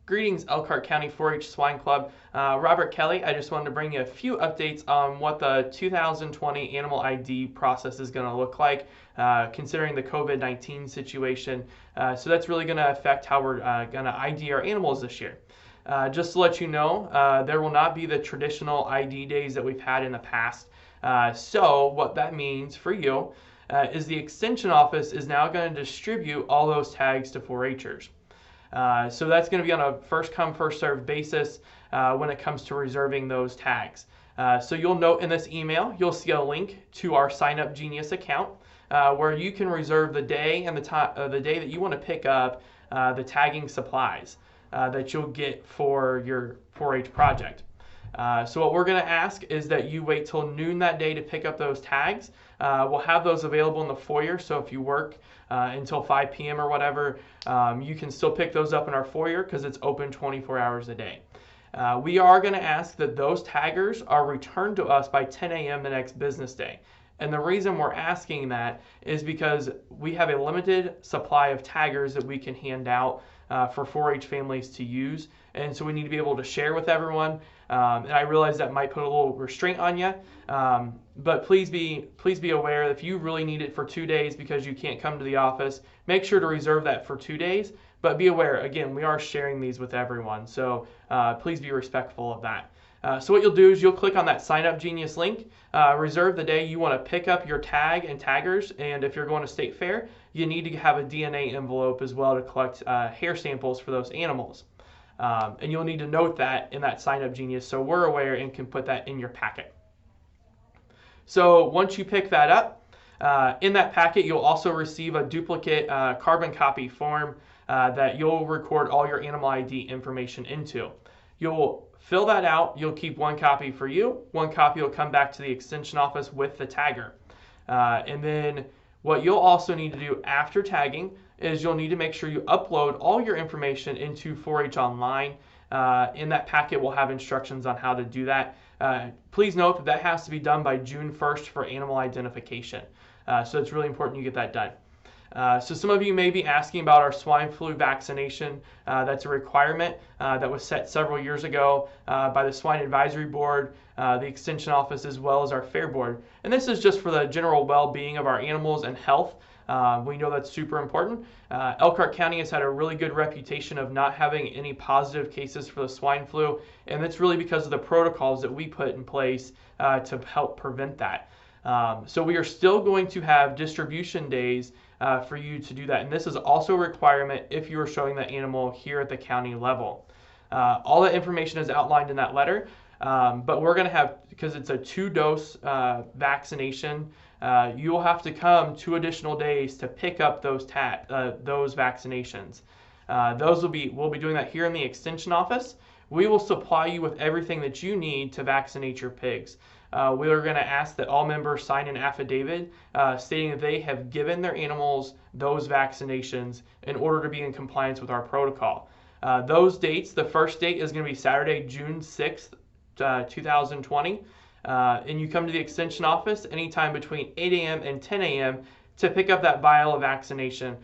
Greetings, Elkhart County 4-H Swine Club. Robert Kelly. I just wanted to bring you a few updates on what the 2020 animal ID process is going to look like, considering the COVID-19 situation. So that's really going to affect how we're going to ID our animals this year. Just to let you know, there will not be the traditional ID days that we've had in the past. So what that means for you is the Extension Office is now going to distribute all those tags to 4-Hers. So that's going to be on a first come, first served basis when it comes to reserving those tags. So you'll note in this email, you'll see a link to our Sign Up Genius account where you can reserve the day and the day that you want to pick up the tagging supplies that you'll get for your 4-H project. So what we're going to ask is that you wait till noon that day to pick up those tags. We'll have those available in the foyer, so if you work until 5 p.m. or whatever, you can still pick those up in our foyer because it's open 24 hours a day. We are going to ask that those taggers are returned to us by 10 a.m. the next business day. And the reason we're asking that is because we have a limited supply of taggers that we can hand out for 4-H families to use. And so we need to be able to share with everyone. And I realize that might put a little restraint on you. But please be aware that if you really need it for 2 days because you can't come to the office, make sure to reserve that for 2 days. But be aware, again, we are sharing these with everyone. So please be respectful of that. So what you'll do is you'll click on that Sign Up Genius link, reserve the day you want to pick up your tag and taggers, and if you're going to State Fair, you need to have a DNA envelope as well to collect hair samples for those animals. And you'll need to note that in that Sign Up Genius so we're aware and can put that in your packet. So once you pick that up, in that packet you'll also receive a duplicate carbon copy form that you'll record all your animal ID information into. You'll fill that out. You'll keep one copy for you. One copy will come back to the Extension Office with the tagger. And then what you'll also need to do after tagging is you'll need to make sure you upload all your information into 4-H Online. In that packet, we'll have instructions on how to do that. Please note that that has to be done by June 1st for animal identification. So it's really important you get that done. So some of you may be asking about our swine flu vaccination. That's a requirement that was set several years ago by the Swine Advisory Board, the Extension Office, as well as our Fair Board. And this is just for the general well-being of our animals and health. We know that's super important. Elkhart County has had a really good reputation of not having any positive cases for the swine flu, and that's really because of the protocols that we put in place to help prevent that. So we are still going to have distribution days for you to do that. And this is also a requirement if you are showing the animal here at the county level. All that information is outlined in that letter, but we're going to have, because it's a 2-dose vaccination, you will have to come 2 additional days to pick up those vaccinations. We'll be doing that here in the Extension Office. We will supply you with everything that you need to vaccinate your pigs. We are going to ask that all members sign an affidavit stating that they have given their animals those vaccinations in order to be in compliance with our protocol. Those dates, the first date is going to be Saturday, June 6th, 2020. And you come to the Extension Office anytime between 8 a.m. and 10 a.m. to pick up that vial of vaccination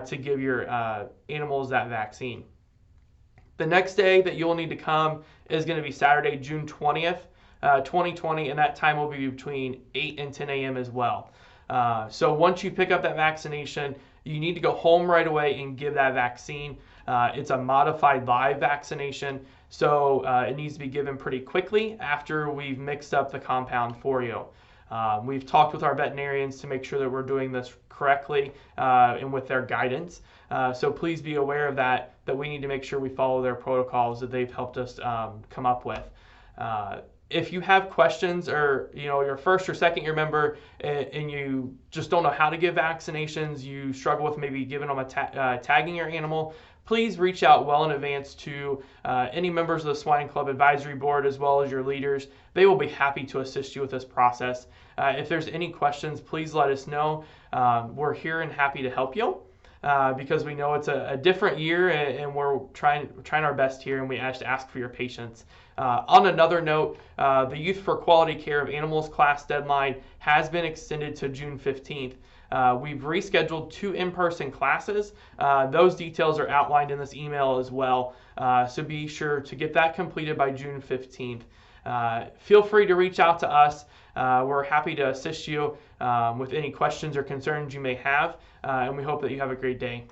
to give your animals that vaccine. The next day that you'll need to come is going to be Saturday, June 20th. 2020, and that time will be between 8 and 10 a.m. as well. So once you pick up that vaccination, you need to go home right away and give that vaccine. It's a modified live vaccination, so it needs to be given pretty quickly after we've mixed up the compound for you. We've talked with our veterinarians to make sure that we're doing this correctly and with their guidance. So please be aware of that we need to make sure we follow their protocols that they've helped us come up with. If you have questions, or you're first or second year member and you just don't know how to give vaccinations, you struggle with maybe giving them tagging your animal, please reach out well in advance to any members of the Swine Club Advisory Board as well as your leaders. They will be happy to assist you with this process. If there's any questions, please let us know. We're here and happy to help you. Because we know it's a different year and we're trying our best here, and we ask for your patience. On another note, the Youth for Quality Care of Animals class deadline has been extended to June 15th. We've rescheduled 2 in-person classes. Those details are outlined in this email as well, so be sure to get that completed by June 15th. Feel free to reach out to us. We're happy to assist you with any questions or concerns you may have, and we hope that you have a great day.